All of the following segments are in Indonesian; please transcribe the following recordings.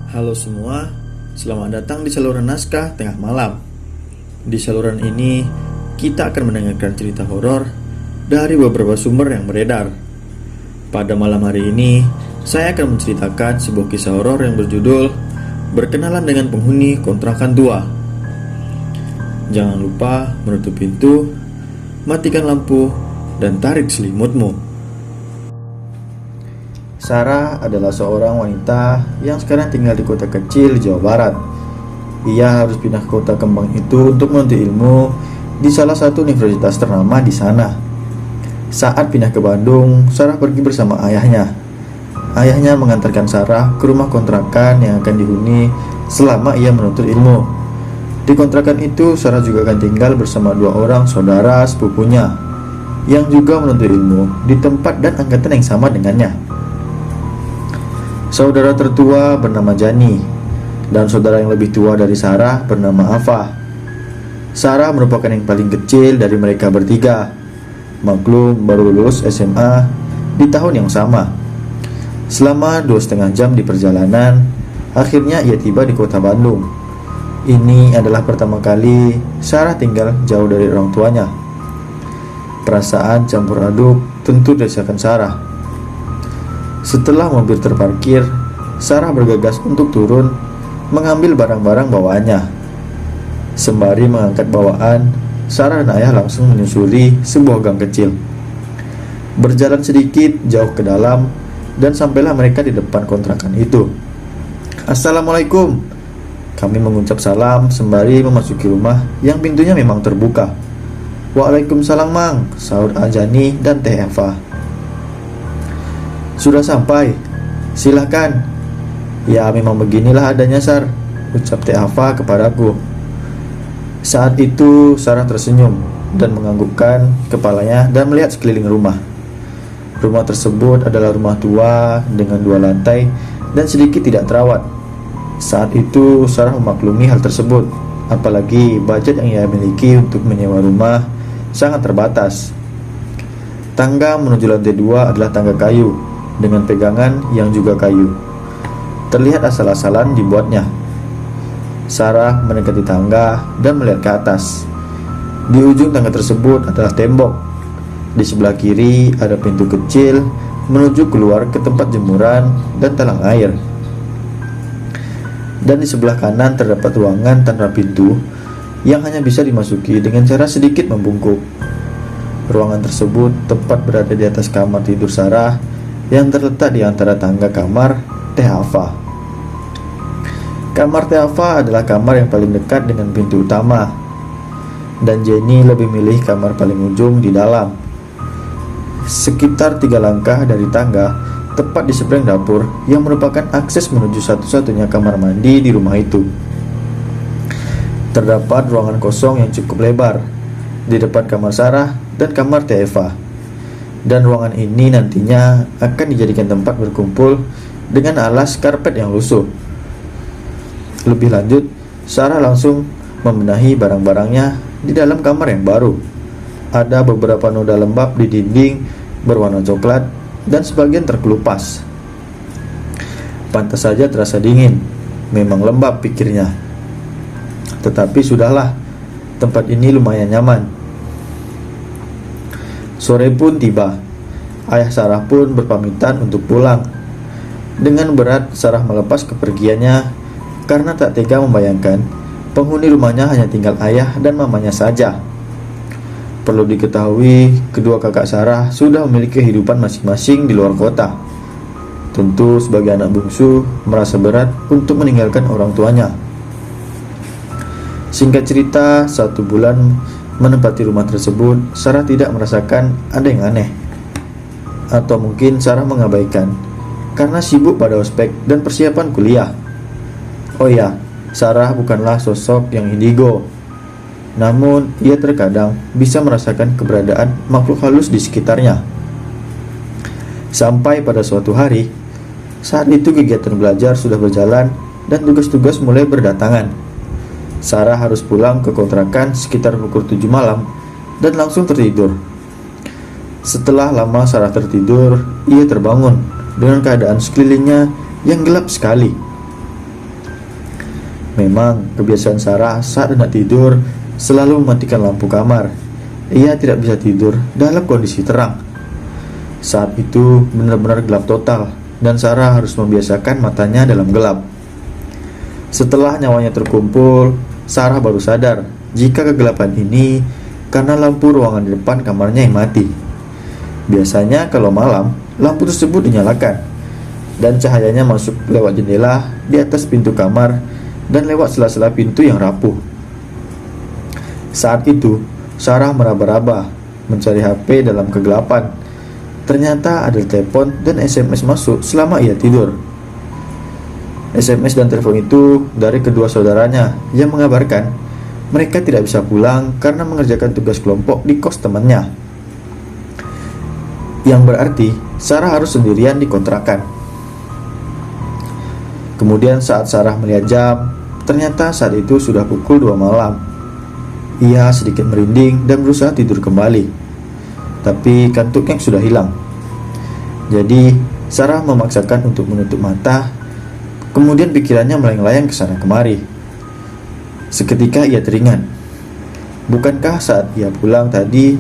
Halo semua, selamat datang di saluran naskah tengah malam. Di saluran ini, kita akan mendengarkan cerita horor dari beberapa sumber yang beredar. Pada malam hari ini, saya akan menceritakan sebuah kisah horor yang berjudul Berkenalan dengan Penghuni Kontrakan Tua. Jangan lupa menutup pintu, matikan lampu, dan tarik selimutmu. Sarah adalah seorang wanita yang sekarang tinggal di kota kecil di Jawa Barat. Ia harus pindah ke kota kembang itu untuk menuntut ilmu di salah satu universitas ternama di sana. Saat pindah ke Bandung, Sarah pergi bersama ayahnya. Ayahnya mengantarkan Sarah ke rumah kontrakan yang akan dihuni selama ia menuntut ilmu. Di kontrakan itu, Sarah juga akan tinggal bersama dua orang saudara sepupunya yang juga menuntut ilmu di tempat dan angkatan yang sama dengannya. Saudara tertua bernama Jani dan saudara yang lebih tua dari Sarah bernama Ava. Sarah merupakan yang paling kecil dari mereka bertiga. Maklum baru lulus SMA di tahun yang sama. Selama 2,5 jam di perjalanan, akhirnya ia tiba di kota Bandung. Ini adalah pertama kali Sarah tinggal jauh dari orang tuanya. Perasaan campur aduk tentu dirasakan Sarah. Setelah mobil terparkir, Sarah bergegas untuk turun mengambil barang-barang bawaannya. Sembari mengangkat bawaan, Sarah dan ayah langsung menyusuri sebuah gang kecil. Berjalan sedikit jauh ke dalam dan sampailah mereka di depan kontrakan itu. "Assalamualaikum," kami mengucap salam sembari memasuki rumah yang pintunya memang terbuka. "Waalaikumsalam, Mang," sahut Ajani dan Teh Eva. "Sudah sampai, silahkan." "Ya memang beginilah adanya, Sar," ucap Teh Ava kepadaku. Saat itu Sarah tersenyum dan menganggukkan kepalanya dan melihat sekeliling rumah. Rumah tersebut adalah rumah tua dengan 2 lantai dan sedikit tidak terawat. Saat itu Sarah memaklumi hal tersebut, apalagi budget yang ia miliki untuk menyewa rumah sangat terbatas. Tangga menuju lantai 2 adalah tangga kayu dengan pegangan yang juga kayu. Terlihat asal-asalan dibuatnya. Sarah mendekati tangga dan melihat ke atas. Di ujung tangga tersebut adalah tembok. Di sebelah kiri ada pintu kecil menuju keluar ke tempat jemuran dan talang air. Dan di sebelah kanan terdapat ruangan tanpa pintu yang hanya bisa dimasuki dengan cara sedikit membungkuk. Ruangan tersebut tepat berada di atas kamar tidur Sarah yang terletak di antara tangga kamar Teh Ava. Kamar Teh Ava adalah kamar yang paling dekat dengan pintu utama, dan Jenny lebih milih kamar paling ujung di dalam. Sekitar 3 langkah dari tangga, tepat di seberang dapur yang merupakan akses menuju satu-satunya kamar mandi di rumah itu. Terdapat ruangan kosong yang cukup lebar di depan kamar Sarah dan kamar Teh Eva. Dan ruangan ini nantinya akan dijadikan tempat berkumpul dengan alas karpet yang lusuh. Lebih lanjut, Sarah langsung membenahi barang-barangnya di dalam kamar yang baru. Ada beberapa noda lembab di dinding berwarna coklat dan sebagian terkelupas. Pantas saja terasa dingin, memang lembab pikirnya. Tetapi sudahlah, tempat ini lumayan nyaman. Sore pun tiba. Ayah Sarah pun berpamitan untuk pulang. Dengan berat Sarah melepas kepergiannya karena tak tega membayangkan penghuni rumahnya hanya tinggal ayah dan mamanya saja. Perlu diketahui, kedua kakak Sarah sudah memiliki kehidupan masing-masing di luar kota. Tentu sebagai anak bungsu merasa berat untuk meninggalkan orang tuanya. Singkat cerita, 1 bulan menempati rumah tersebut, Sarah tidak merasakan ada yang aneh. Atau mungkin Sarah mengabaikan karena sibuk pada ospek dan persiapan kuliah. Oh ya, Sarah bukanlah sosok yang indigo. Namun, ia terkadang bisa merasakan keberadaan makhluk halus di sekitarnya. Sampai pada suatu hari, saat itu kegiatan belajar sudah berjalan dan tugas-tugas mulai berdatangan. Sarah harus pulang ke kontrakan sekitar pukul 7 malam dan langsung tertidur. Setelah lama Sarah tertidur, ia terbangun dengan keadaan sekelilingnya yang gelap sekali. Memang kebiasaan Sarah saat hendak tidur selalu mematikan lampu kamar. Ia tidak bisa tidur dalam kondisi terang. Saat itu benar-benar gelap total, dan Sarah harus membiasakan matanya dalam gelap. Setelah nyawanya terkumpul, Sarah baru sadar jika kegelapan ini karena lampu ruangan di depan kamarnya yang mati. Biasanya kalau malam, lampu tersebut dinyalakan dan cahayanya masuk lewat jendela di atas pintu kamar dan lewat sela-sela pintu yang rapuh. Saat itu, Sarah meraba-raba mencari HP dalam kegelapan. Ternyata ada telepon dan SMS masuk selama ia tidur. SMS dan telepon itu dari kedua saudaranya yang mengabarkan mereka tidak bisa pulang karena mengerjakan tugas kelompok di kos temannya. Yang berarti Sarah harus sendirian di kontrakan. Kemudian saat Sarah melihat jam, ternyata saat itu sudah pukul 2 malam. Ia sedikit merinding dan berusaha tidur kembali, tapi kantuknya sudah hilang. Jadi Sarah memaksakan untuk menutup mata. Kemudian pikirannya melayang-layang ke sana kemari. Seketika ia teringat, bukankah saat ia pulang tadi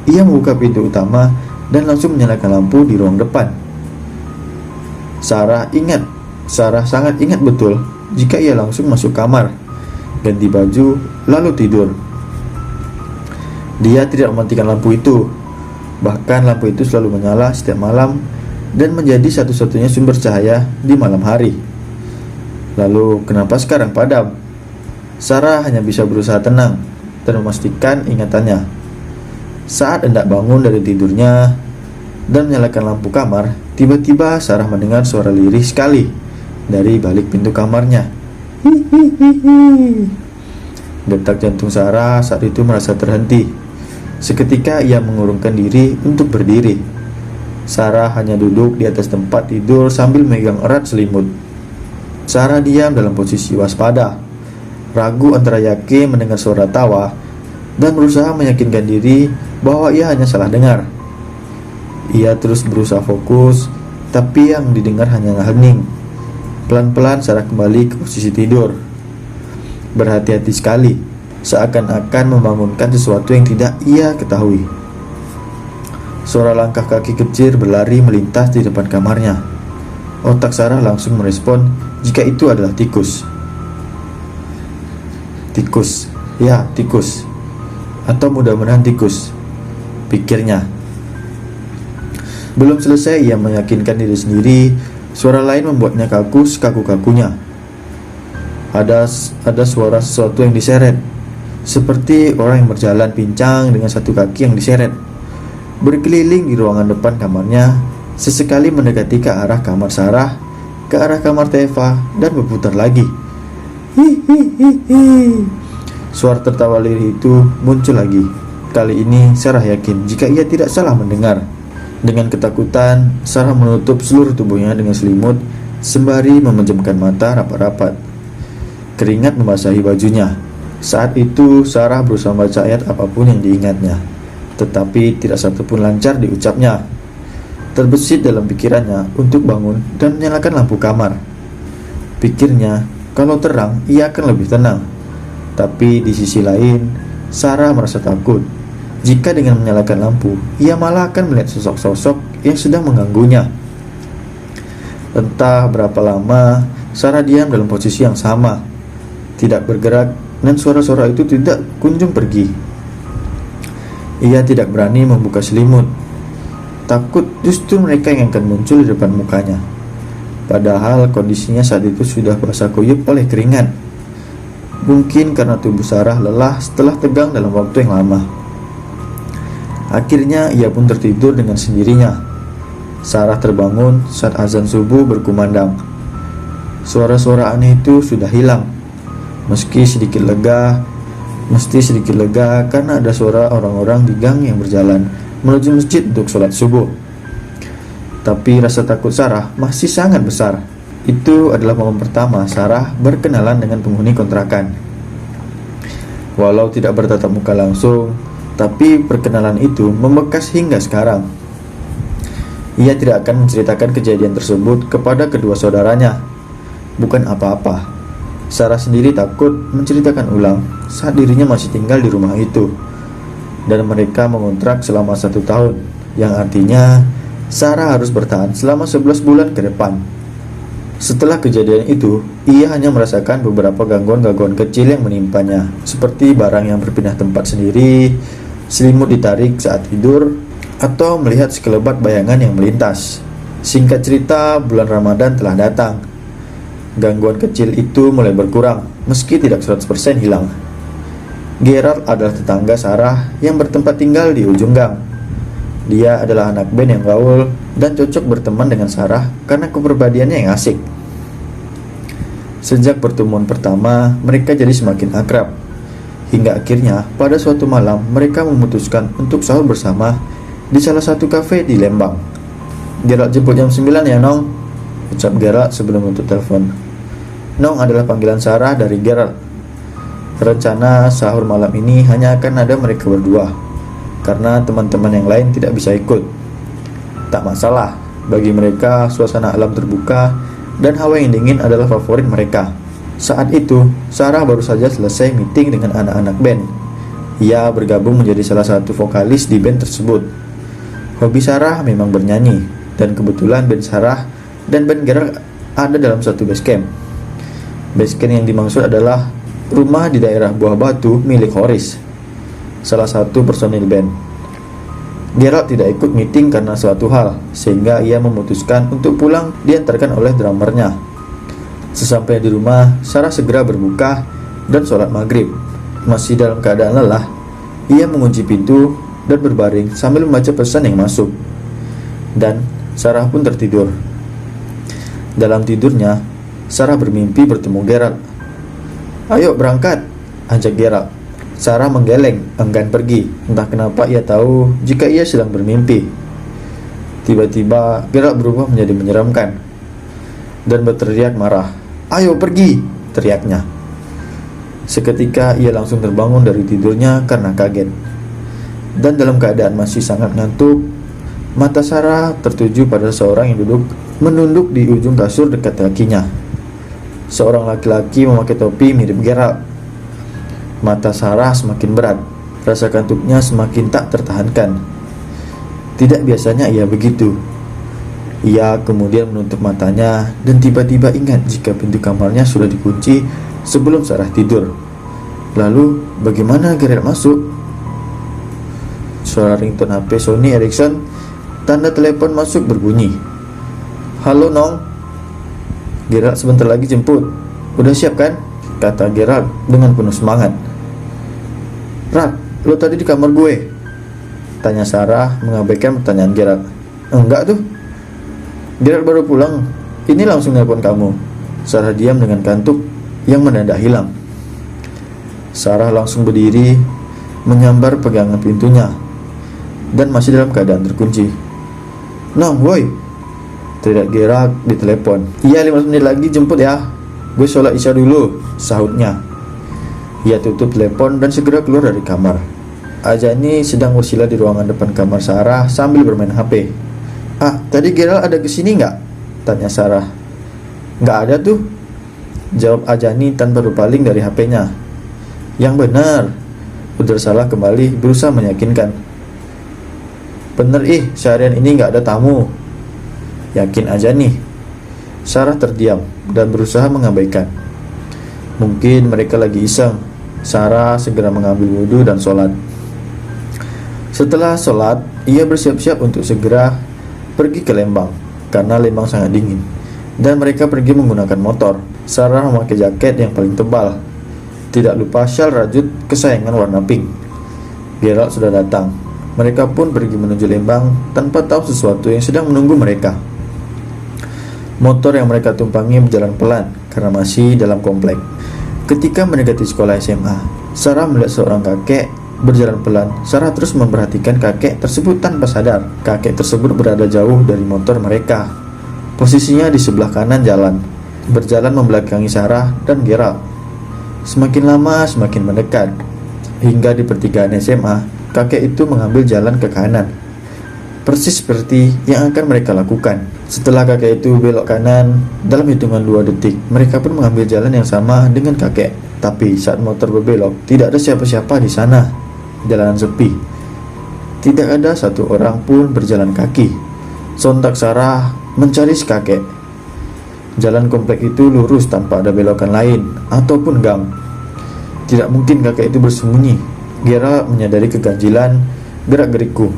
ia membuka pintu utama dan langsung menyalakan lampu di ruang depan. Sarah sangat ingat betul jika ia langsung masuk kamar, ganti baju, lalu tidur. Dia tidak mematikan lampu itu. Bahkan lampu itu selalu menyala setiap malam dan menjadi satu-satunya sumber cahaya di malam hari. Lalu kenapa sekarang padam? Sarah hanya bisa berusaha tenang dan memastikan ingatannya. Saat hendak bangun dari tidurnya dan menyalakan lampu kamar, tiba-tiba Sarah mendengar suara lirih sekali dari balik pintu kamarnya. Hihihihi. Detak jantung Sarah saat itu merasa terhenti. Seketika ia mengurungkan diri untuk berdiri. Sarah hanya duduk di atas tempat tidur sambil memegang erat selimut. Sarah diam dalam posisi waspada, ragu antara yakin mendengar suara tawa dan berusaha meyakinkan diri bahwa ia hanya salah dengar. Ia terus berusaha fokus, tapi yang didengar hanya hening. Pelan-pelan Sarah kembali ke posisi tidur. Berhati-hati sekali, seakan-akan membangunkan sesuatu yang tidak ia ketahui. Suara langkah kaki kecil berlari melintas di depan kamarnya. Otak Sarah langsung merespon jika itu adalah tikus. Tikus. Atau mudah-mudahan tikus, pikirnya. Belum selesai ia meyakinkan diri sendiri, suara lain membuatnya kaku sekaku-kakunya. Ada suara sesuatu yang diseret, seperti orang yang berjalan pincang dengan satu kaki yang diseret, berkeliling di ruangan depan kamarnya, sesekali mendekati ke arah kamar Sarah, ke arah kamar Teva, dan berputar lagi. Hihihihi. Suara tertawa lirih itu muncul lagi. Kali ini Sarah yakin jika ia tidak salah mendengar. Dengan ketakutan, Sarah menutup seluruh tubuhnya dengan selimut sembari memejamkan mata rapat-rapat. Keringat membasahi bajunya. Saat itu Sarah berusaha membaca ayat apapun yang diingatnya, tetapi tidak satupun lancar diucapnya. Terbesit dalam pikirannya untuk bangun dan menyalakan lampu kamar. Pikirnya, kalau terang ia akan lebih tenang. Tapi di sisi lain, Sarah merasa takut. Jika dengan menyalakan lampu, ia malah akan melihat sosok-sosok yang sedang mengganggunya. Entah berapa lama Sarah diam dalam posisi yang sama, tidak bergerak, dan suara-suara itu tidak kunjung pergi. Ia tidak berani membuka selimut, takut justru mereka yang akan muncul di depan mukanya. Padahal kondisinya saat itu sudah basah kuyup oleh keringat. Mungkin karena tubuh Sarah lelah setelah tegang dalam waktu yang lama. Akhirnya ia pun tertidur dengan sendirinya. Sarah terbangun saat azan subuh berkumandang. Suara-suara aneh itu sudah hilang. Mesti sedikit lega karena ada suara orang-orang di gang yang berjalan menuju masjid untuk sholat subuh. Tapi rasa takut Sarah masih sangat besar. Itu adalah momen pertama Sarah berkenalan dengan penghuni kontrakan. Walau tidak bertatap muka langsung, tapi perkenalan itu membekas hingga sekarang. Ia tidak akan menceritakan kejadian tersebut kepada kedua saudaranya. Bukan apa-apa, Sarah sendiri takut menceritakan ulang saat dirinya masih tinggal di rumah itu, dan mereka mengontrak selama 1 tahun, yang artinya Sarah harus bertahan selama 11 bulan ke depan. Setelah kejadian itu, ia hanya merasakan beberapa gangguan-gangguan kecil yang menimpanya, seperti barang yang berpindah tempat sendiri, selimut ditarik saat tidur, atau melihat sekelebat bayangan yang melintas. Singkat cerita, bulan Ramadan telah datang. Gangguan kecil itu mulai berkurang, meski tidak 100% hilang. Gerald adalah tetangga Sarah yang bertempat tinggal di ujung gang. Dia adalah anak band yang gaul dan cocok berteman dengan Sarah karena kepribadiannya yang asik. Sejak pertemuan pertama, mereka jadi semakin akrab. Hingga akhirnya, pada suatu malam, mereka memutuskan untuk sahur bersama di salah satu kafe di Lembang. "Gerald jemput jam 9 ya, Nong," ucap Gerald sebelum menutup telepon. Nong adalah panggilan Sarah dari Gerald. Rencana sahur malam ini hanya akan ada mereka berdua, karena teman-teman yang lain tidak bisa ikut. Tak masalah, bagi mereka suasana alam terbuka dan hawa yang dingin adalah favorit mereka. Saat itu, Sarah baru saja selesai meeting dengan anak-anak band. Ia bergabung menjadi salah satu vokalis di band tersebut. Hobi Sarah memang bernyanyi, dan kebetulan band Sarah dan band Gerald ada dalam satu base camp. Base camp yang dimaksud adalah rumah di daerah Buah Batu milik Horis, salah satu personil band. Gerald tidak ikut meeting karena suatu hal, sehingga ia memutuskan untuk pulang diantarkan oleh drummernya. Sesampai di rumah, Sarah segera berbuka dan sholat maghrib. Masih dalam keadaan lelah, ia mengunci pintu dan berbaring sambil membaca pesan yang masuk. Dan Sarah pun tertidur. Dalam tidurnya, Sarah bermimpi bertemu Gerald. "Ayo berangkat," ajak Gerald. Sarah menggeleng, enggan pergi. Entah kenapa ia tahu jika ia sedang bermimpi. Tiba-tiba Gerald berubah menjadi menyeramkan dan berteriak marah. "Ayo pergi," teriaknya. Seketika ia langsung terbangun dari tidurnya karena kaget. Dan dalam keadaan masih sangat ngantuk, mata Sarah tertuju pada seorang yang duduk menunduk di ujung kasur dekat kakinya. Seorang laki-laki memakai topi mirip Gerald. Mata Sarah semakin berat, rasa kantuknya semakin tak tertahankan. Tidak biasanya ia begitu. Ia kemudian menutup matanya dan tiba-tiba ingat jika pintu kamarnya sudah dikunci sebelum Sarah tidur. Lalu bagaimana Gerald masuk? Suara ringtone HP Sony Ericsson, tanda telepon masuk berbunyi. "Halo Nong, Gerald sebentar lagi jemput. Udah siap kan?" kata Gerald dengan penuh semangat. "Rat, lo tadi di kamar gue?" tanya Sarah mengabaikan pertanyaan Gerald. "Enggak tuh, Gerald baru pulang. Ini langsung nelpon kamu." Sarah diam dengan kantuk yang mendadak hilang. Sarah langsung berdiri, menyambar pegangan pintunya, dan masih dalam keadaan terkunci. "Nong, woi!" teriak Gerald di telepon. "Iya, 15 menit lagi jemput ya. Gue sholat isya dulu," sahutnya. Ia tutup telepon dan segera keluar dari kamar. Ajani sedang bersila di ruangan depan kamar Sarah sambil bermain HP. "Ah, tadi Gerald ada kesini nggak?" tanya Sarah. "Nggak ada tuh," jawab Ajani tanpa berpaling dari HP-nya. "Yang benar," ujar Sarah kembali berusaha meyakinkan. "Bener seharian ini nggak ada tamu," yakin Ajani. Sarah terdiam dan berusaha mengabaikan. Mungkin mereka lagi iseng. Sarah segera mengambil wudhu dan sholat. Setelah sholat, ia bersiap-siap untuk segera pergi ke Lembang karena Lembang sangat dingin, dan mereka pergi menggunakan motor. Sarah memakai jaket yang paling tebal, tidak lupa syal rajut kesayangan warna pink. Gerald sudah datang. Mereka pun pergi menuju Lembang tanpa tahu sesuatu yang sedang menunggu mereka. Motor yang mereka tumpangi berjalan pelan karena masih dalam komplek. Ketika mendekati sekolah SMA, Sarah melihat seorang kakek berjalan pelan. Sarah terus memperhatikan kakek tersebut tanpa sadar. Kakek tersebut berada jauh dari motor mereka. Posisinya di sebelah kanan jalan, berjalan membelakangi Sarah dan Gerald. Semakin lama semakin mendekat, hingga di pertigaan SMA, kakek itu mengambil jalan ke kanan. persis seperti yang akan mereka lakukan. Setelah kakek itu belok kanan, dalam hitungan 2 detik, mereka pun mengambil jalan yang sama dengan kakek. Tapi saat motor berbelok, tidak ada siapa-siapa di sana. Jalanan sepi. Tidak ada satu orang pun berjalan kaki. Sontak Sarah mencari si kakek. Jalan komplek itu lurus tanpa ada belokan lain ataupun gang. Tidak mungkin kakek itu bersembunyi. Gerald menyadari keganjilan gerak-gerikku.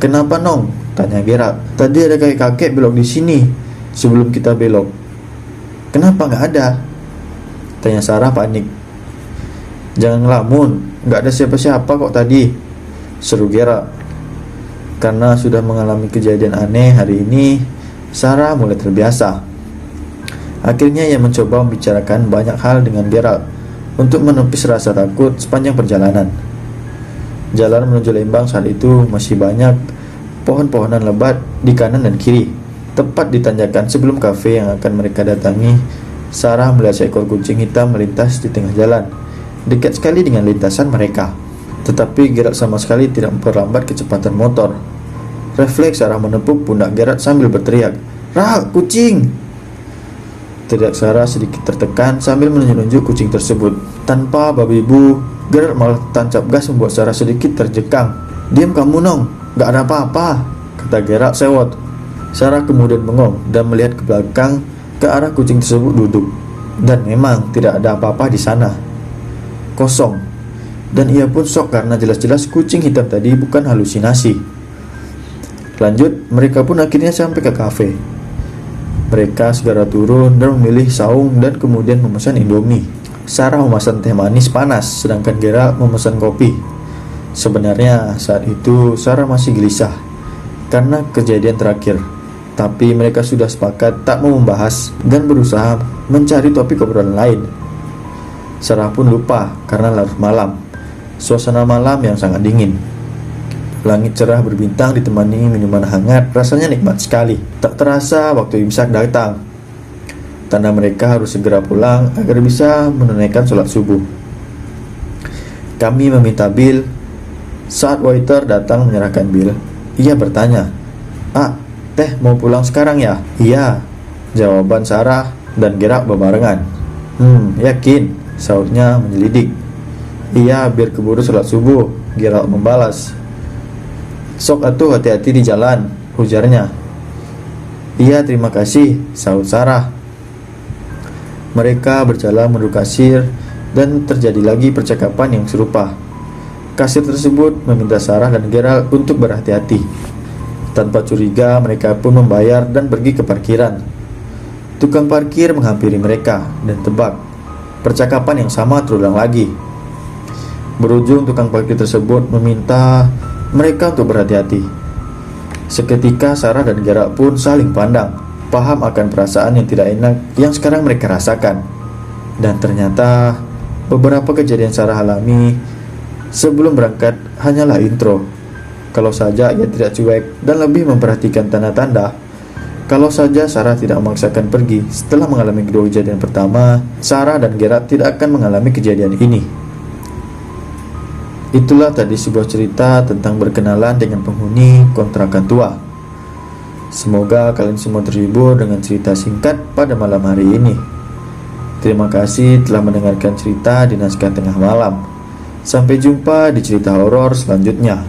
"Kenapa, Nong?" tanya Gerald. "Tadi ada kakek belok di sini sebelum kita belok." "Kenapa nggak ada?" tanya Sarah panik. "Jangan ngelamun, nggak ada siapa-siapa kok tadi," seru Gerald. Karena sudah mengalami kejadian aneh hari ini, Sarah mulai terbiasa. Akhirnya ia mencoba membicarakan banyak hal dengan Gerald untuk menepis rasa takut sepanjang perjalanan. Jalan menuju Lembang saat itu masih banyak pohon-pohonan lebat di kanan dan kiri. Tepat di tanjakan sebelum kafe yang akan mereka datangi, Sarah melihat seekor kucing hitam melintas di tengah jalan, dekat sekali dengan lintasan mereka. Tetapi Gerald sama sekali tidak memperlambat kecepatan motor. Refleks Sarah menepuk pundak Gerald sambil berteriak, "Rak, kucing!" Teriak Sarah sedikit tertekan sambil menunjuk-nunjuk kucing tersebut. Tanpa babi bu, Gerald malah tancap gas membuat Sarah sedikit terjekang. "Diam kamu, Nong, gak ada apa-apa," kata Gerald sewot. Sarah kemudian bengong dan melihat ke belakang ke arah kucing tersebut duduk. Dan memang tidak ada apa-apa di sana. Kosong. Dan ia pun shock karena jelas-jelas kucing hitam tadi bukan halusinasi. Lanjut, mereka pun akhirnya sampai ke kafe. Mereka segera turun dan memilih saung dan kemudian memesan Indomie. Sarah memesan teh manis panas, sedangkan Gerald memesan kopi. Sebenarnya saat itu Sarah masih gelisah karena kejadian terakhir. Tapi mereka sudah sepakat tak mau membahas dan berusaha mencari topik obrolan lain. Sarah pun lupa karena larut malam. Suasana malam yang sangat dingin. Langit cerah berbintang ditemani minuman hangat, rasanya nikmat sekali. Tak terasa waktu imsak datang. Tanda mereka harus segera pulang agar bisa menunaikan sholat subuh. Kami meminta bil. Saat waiter datang menyerahkan bil, ia bertanya, "Ah, teh mau pulang sekarang ya?" "Iya," jawaban Sarah dan Gerald berbarengan. Yakin?" sautnya menyelidik. "Iya, biar keburu sholat subuh," Gerald membalas. "Sok atuh hati-hati di jalan," ujarnya. "Iya, terima kasih," saut Sarah. Mereka berjalan menuju kasir dan terjadi lagi percakapan yang serupa. Kasir tersebut meminta Sarah dan Gerald untuk berhati-hati. Tanpa curiga, mereka pun membayar dan pergi ke parkiran. Tukang parkir menghampiri mereka dan tebak, percakapan yang sama terulang lagi. Berujung tukang parkir tersebut meminta mereka untuk berhati-hati. Seketika Sarah dan Gerald pun saling pandang, paham akan perasaan yang tidak enak yang sekarang mereka rasakan. Dan ternyata beberapa kejadian Sarah alami sebelum berangkat hanyalah intro. Kalau saja ia tidak cuek dan lebih memperhatikan tanda-tanda. Kalau saja Sarah tidak memaksakan pergi setelah mengalami kedua kejadian pertama, Sarah dan Gerald tidak akan mengalami kejadian ini. Itulah tadi sebuah cerita tentang berkenalan dengan penghuni kontrakan tua. Semoga kalian semua terhibur dengan cerita singkat pada malam hari ini. Terima kasih telah mendengarkan cerita di Naskah Tengah Malam. Sampai jumpa di cerita horor selanjutnya.